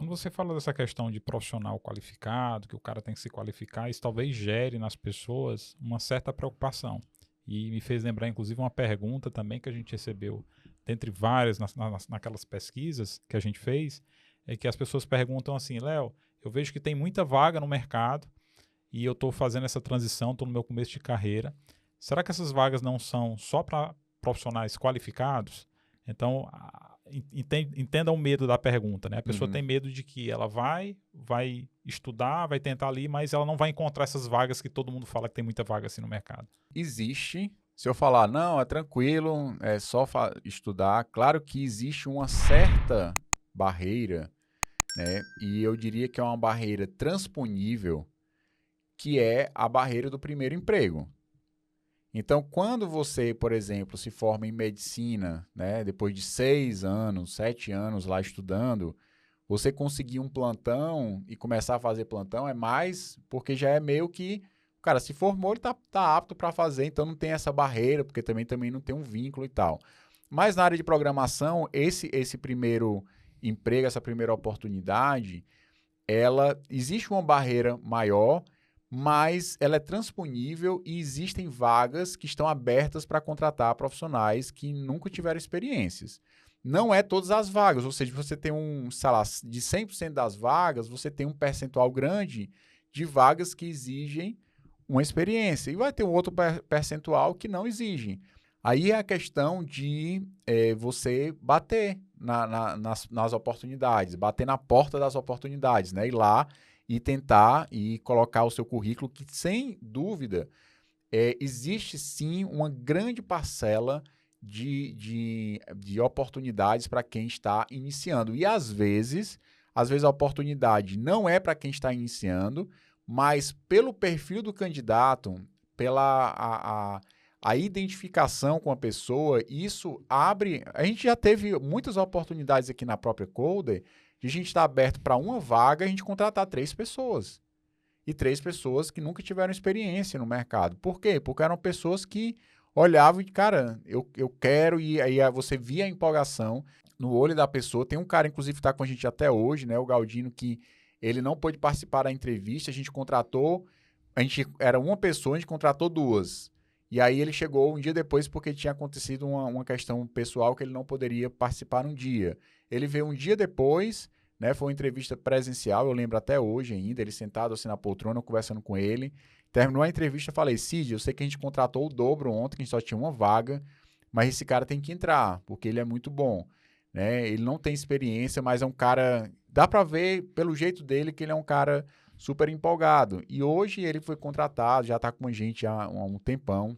Quando você fala dessa questão de profissional qualificado, que o cara tem que se qualificar, isso talvez gere nas pessoas uma certa preocupação. E me fez lembrar, inclusive, uma pergunta também que a gente recebeu, dentre várias naquelas pesquisas que a gente fez, é que as pessoas perguntam assim, Léo, eu vejo que tem muita vaga no mercado e eu estou fazendo essa transição, estou no meu começo de carreira. Será que essas vagas não são só para profissionais qualificados? Então, entenda o medo da pergunta, né? A pessoa tem medo de que ela vai estudar, vai tentar ali, mas ela não vai encontrar essas vagas que todo mundo fala que tem muita vaga assim no mercado. Existe. Se eu falar, não, é tranquilo, é só estudar, claro que existe uma certa barreira, né? E eu diria que é uma barreira transponível, que é a barreira do primeiro emprego. Então, quando você, por exemplo, se forma em medicina, né, depois de 6 anos, 7 anos lá estudando, você conseguir um plantão e começar a fazer plantão é mais porque já é meio que, o cara se formou, ele tá apto para fazer, então não tem essa barreira, porque também não tem um vínculo e tal. Mas na área de programação, esse primeiro emprego, essa primeira oportunidade, ela existe uma barreira maior, mas ela é transponível e existem vagas que estão abertas para contratar profissionais que nunca tiveram experiências. Não é todas as vagas, ou seja, você tem sei lá, de 100% das vagas, você tem um percentual grande de vagas que exigem uma experiência e vai ter um outro percentual que não exigem. Aí é a questão de você bater nas oportunidades, bater na porta das oportunidades, né? Ir lá e tentar e colocar o seu currículo, que sem dúvida existe sim uma grande parcela de oportunidades para quem está iniciando. E às vezes a oportunidade não é para quem está iniciando, mas pelo perfil do candidato, pela a identificação com a pessoa, isso abre. A gente já teve muitas oportunidades aqui na própria Coder de a gente estar aberto para uma vaga e a gente contratar 3 pessoas. E 3 pessoas que nunca tiveram experiência no mercado. Por quê? Porque eram pessoas que olhavam e, cara, eu quero, e aí você via a empolgação no olho da pessoa. Tem um cara, inclusive, que está com a gente até hoje, né? O Galdino, que ele não pôde participar da entrevista, a gente era uma pessoa, a gente contratou 2. E aí ele chegou um dia depois porque tinha acontecido uma questão pessoal que ele não poderia participar um dia. Ele veio um dia depois, né? Foi uma entrevista presencial, eu lembro até hoje ainda, ele sentado assim na poltrona, conversando com ele. Terminou a entrevista, eu falei, Cid, eu sei que a gente contratou o dobro ontem, que a gente só tinha uma vaga, mas esse cara tem que entrar, porque ele é muito bom. Né? Ele não tem experiência, mas é um cara, dá para ver pelo jeito dele que ele é um cara super empolgado. E hoje ele foi contratado, já está com a gente há um tempão,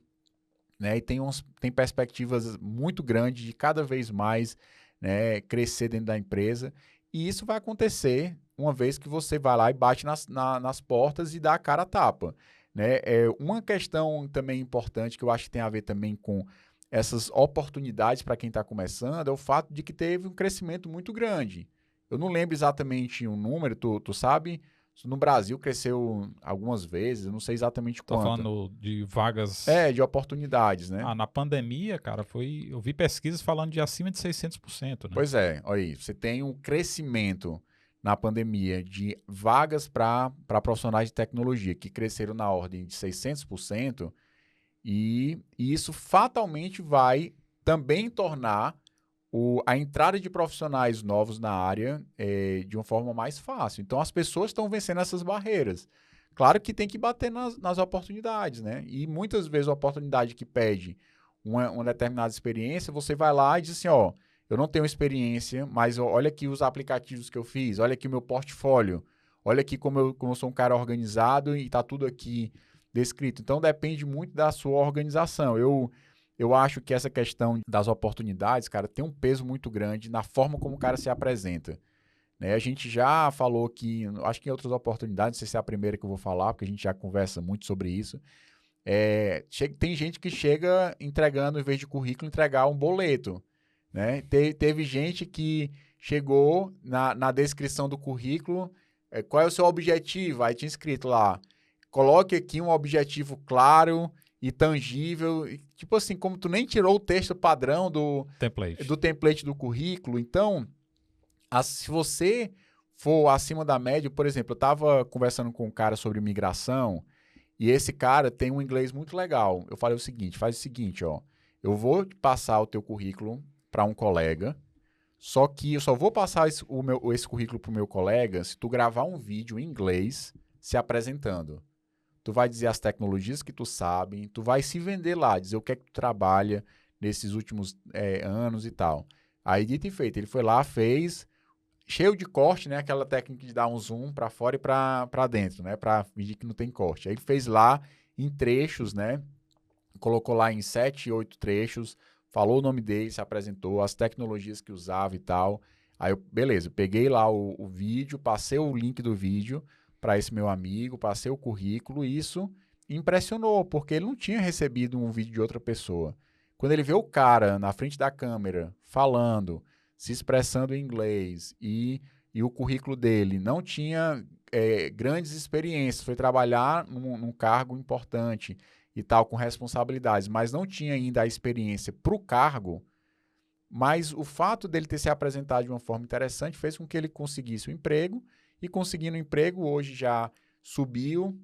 né? E tem perspectivas muito grandes de cada vez mais, né, crescer dentro da empresa. E isso vai acontecer uma vez que você vai lá e bate nas portas e dá a cara a tapa. Né? Uma questão também importante que eu acho que tem a ver também com essas oportunidades para quem está começando é o fato de que teve um crescimento muito grande. Eu não lembro exatamente o número, tu sabe? No Brasil cresceu algumas vezes, eu não sei exatamente Tá quanto. falando de vagas. De oportunidades, né? Na pandemia, cara, eu vi pesquisas falando de acima de 600%, né? Pois é, olha aí, você tem um crescimento na pandemia de vagas para profissionais de tecnologia que cresceram na ordem de 600%, e isso fatalmente vai também tornar a entrada de profissionais novos na área de uma forma mais fácil. Então, as pessoas estão vencendo essas barreiras. Claro que tem que bater nas oportunidades, né? E muitas vezes a oportunidade que pede uma determinada experiência, você vai lá e diz assim, ó, eu não tenho experiência, mas olha aqui os aplicativos que eu fiz, olha aqui o meu portfólio, olha aqui como eu sou um cara organizado e está tudo aqui descrito. Então, depende muito da sua organização. Eu acho que essa questão das oportunidades, cara, tem um peso muito grande na forma como o cara se apresenta. Né? A gente já falou que, acho que em outras oportunidades, não sei se é a primeira que eu vou falar, porque a gente já conversa muito sobre isso. Tem gente que chega entregando, em vez de currículo, entregar um boleto. Né? Teve gente que chegou na descrição do currículo, qual é o seu objetivo? Aí tinha escrito lá, coloque aqui um objetivo claro e tangível, tipo assim, como tu nem tirou o texto padrão do template do currículo, então, se você for acima da média, por exemplo, eu estava conversando com um cara sobre migração e esse cara tem um inglês muito legal. Eu falei o seguinte, faz o seguinte, ó, eu vou passar o teu currículo para um colega, só que eu só vou passar esse currículo para o meu colega se tu gravar um vídeo em inglês se apresentando. Tu vai dizer as tecnologias que tu sabe, tu vai se vender lá, dizer o que é que tu trabalha nesses últimos anos e tal. Aí, dito e feito, ele foi lá, fez, cheio de corte, né? Aquela técnica de dar um zoom para fora e para dentro, né? Para fingir que não tem corte. Aí ele fez lá em trechos, né? Colocou lá em 7, 8 trechos, falou o nome dele, se apresentou, as tecnologias que usava e tal. Aí, beleza, peguei lá o vídeo, passei o link do vídeo para esse meu amigo, passei o currículo, e isso impressionou, porque ele não tinha recebido um vídeo de outra pessoa. Quando ele vê o cara na frente da câmera falando, se expressando em inglês e o currículo dele não tinha grandes experiências, foi trabalhar num cargo importante e tal, com responsabilidades, mas não tinha ainda a experiência para o cargo, mas o fato dele ter se apresentado de uma forma interessante fez com que ele conseguisse o emprego, e conseguindo o emprego, hoje já subiu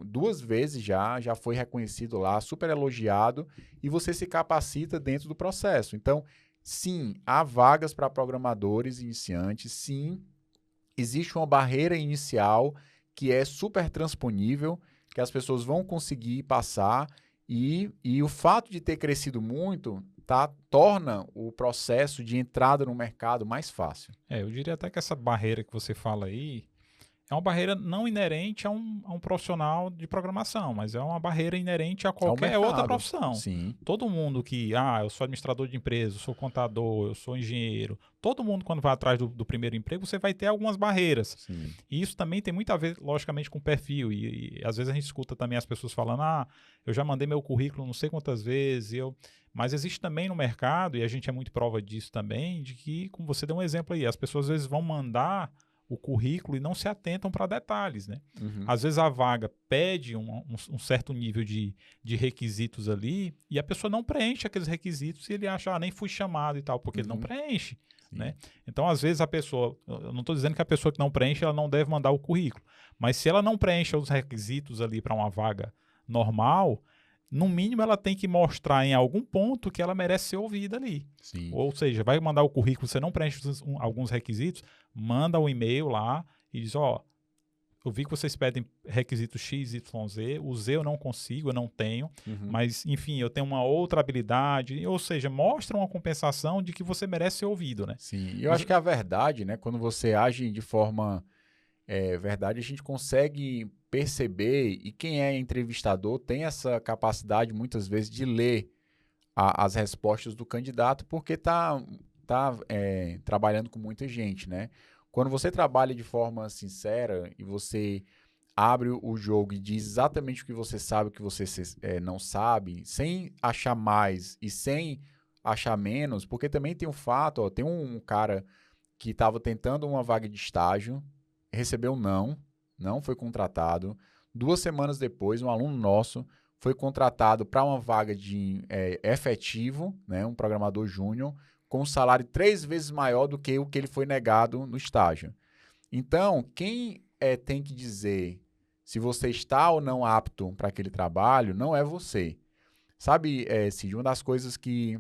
duas vezes já foi reconhecido lá, super elogiado, e você se capacita dentro do processo. Então, sim, há vagas para programadores iniciantes, sim, existe uma barreira inicial que é super transponível, que as pessoas vão conseguir passar, e o fato de ter crescido muito torna o processo de entrada no mercado mais fácil. Eu diria até que essa barreira que você fala aí é uma barreira não inerente a um profissional de programação, mas é uma barreira inerente a qualquer outra profissão. Sim. Todo mundo que, eu sou administrador de empresa, eu sou contador, eu sou engenheiro, todo mundo quando vai atrás do primeiro emprego, você vai ter algumas barreiras. Sim. E isso também tem muito a ver, logicamente, com o perfil. E às vezes a gente escuta também as pessoas falando, eu já mandei meu currículo não sei quantas vezes, Mas existe também no mercado, e a gente é muito prova disso também, de que, como você deu um exemplo aí, as pessoas às vezes vão mandar o currículo e não se atentam para detalhes, né? Uhum. Às vezes a vaga pede um certo nível de requisitos ali e a pessoa não preenche aqueles requisitos e ele acha, nem fui chamado e tal, porque ele não preenche, né? Então, às vezes a pessoa, eu não estou dizendo que a pessoa que não preenche, ela não deve mandar o currículo, mas se ela não preenche os requisitos ali para uma vaga normal, no mínimo ela tem que mostrar em algum ponto que ela merece ser ouvida ali. Sim. Ou seja, vai mandar o currículo, você não preenche alguns requisitos, manda um e-mail lá e diz, eu vi que vocês pedem requisitos X, Y, Z, o Z eu não consigo, eu não tenho, mas, enfim, eu tenho uma outra habilidade, ou seja, mostra uma compensação de que você merece ser ouvido, né? Sim, eu acho que a verdade, né, quando você age de forma verdade, a gente consegue perceber, e quem é entrevistador tem essa capacidade, muitas vezes, de ler as respostas do candidato, porque está trabalhando com muita gente, né? Quando você trabalha de forma sincera e você abre o jogo e diz exatamente o que você sabe, o que você não sabe, sem achar mais e sem achar menos, porque também tem o fato, tem um cara que estava tentando uma vaga de estágio, recebeu não foi contratado. 2 semanas depois, um aluno nosso foi contratado para uma vaga de efetivo, né, um programador júnior, com um salário 3 vezes maior do que o que ele foi negado no estágio. Então, quem tem que dizer se você está ou não apto para aquele trabalho não é você. Sabe, Cid, uma das coisas que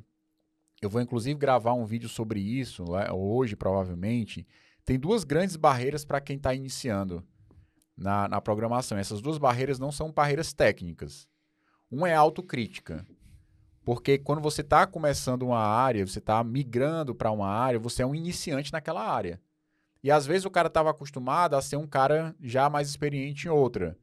eu vou inclusive gravar um vídeo sobre isso hoje, provavelmente, tem 2 grandes barreiras para quem está iniciando na programação. Essas 2 barreiras não são barreiras técnicas. Uma é a autocrítica. Porque quando você está começando uma área, você está migrando para uma área, você é um iniciante naquela área. E às vezes o cara estava acostumado a ser um cara já mais experiente em outra.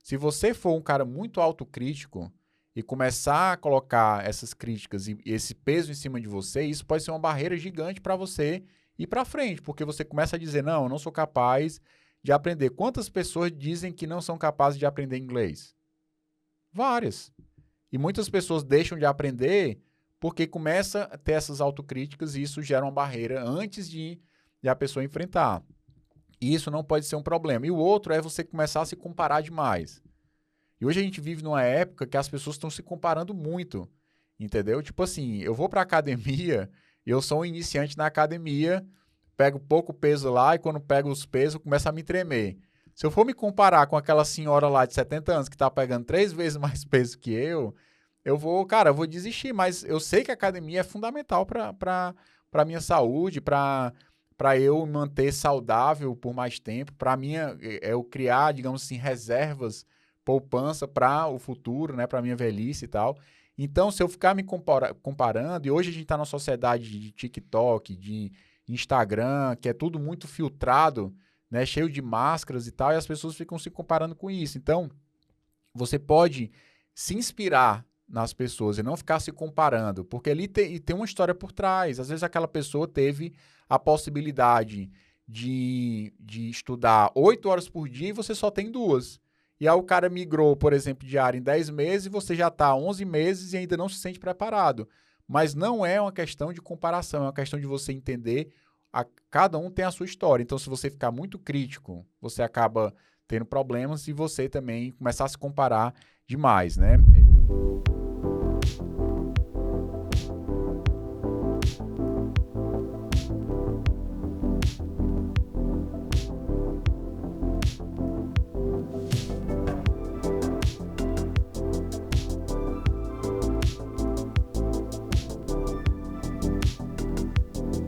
Se você for um cara muito autocrítico e começar a colocar essas críticas e esse peso em cima de você, isso pode ser uma barreira gigante para você ir para frente, porque você começa a dizer, não, eu não sou capaz de aprender. Quantas pessoas dizem que não são capazes de aprender inglês? Várias. E muitas pessoas deixam de aprender porque começa a ter essas autocríticas e isso gera uma barreira antes de a pessoa enfrentar. E isso não pode ser um problema. E o outro é você começar a se comparar demais. E hoje a gente vive numa época que as pessoas estão se comparando muito, entendeu? Tipo assim, eu vou para a academia, eu sou um iniciante na academia, pego pouco peso lá e quando pego os pesos começa a me tremer. Se eu for me comparar com aquela senhora lá de 70 anos que tá pegando 3 vezes mais peso que eu vou desistir, mas eu sei que a academia é fundamental para minha saúde, para eu manter saudável por mais tempo, para eu criar, digamos assim, reservas, poupança para o futuro, né, para minha velhice e tal. Então, se eu ficar me comparando, e hoje a gente está numa sociedade de TikTok, de Instagram, que é tudo muito filtrado, né, cheio de máscaras e tal, e as pessoas ficam se comparando com isso. Então, você pode se inspirar nas pessoas e não ficar se comparando, porque ali tem uma história por trás. Às vezes aquela pessoa teve a possibilidade de estudar 8 horas por dia e você só tem 2. E aí o cara migrou, por exemplo, de área em 10 meses e você já está 11 meses e ainda não se sente preparado. Mas não é uma questão de comparação, é uma questão de você entender cada um tem a sua história. Então, se você ficar muito crítico, você acaba tendo problemas e você também começar a se comparar demais, né?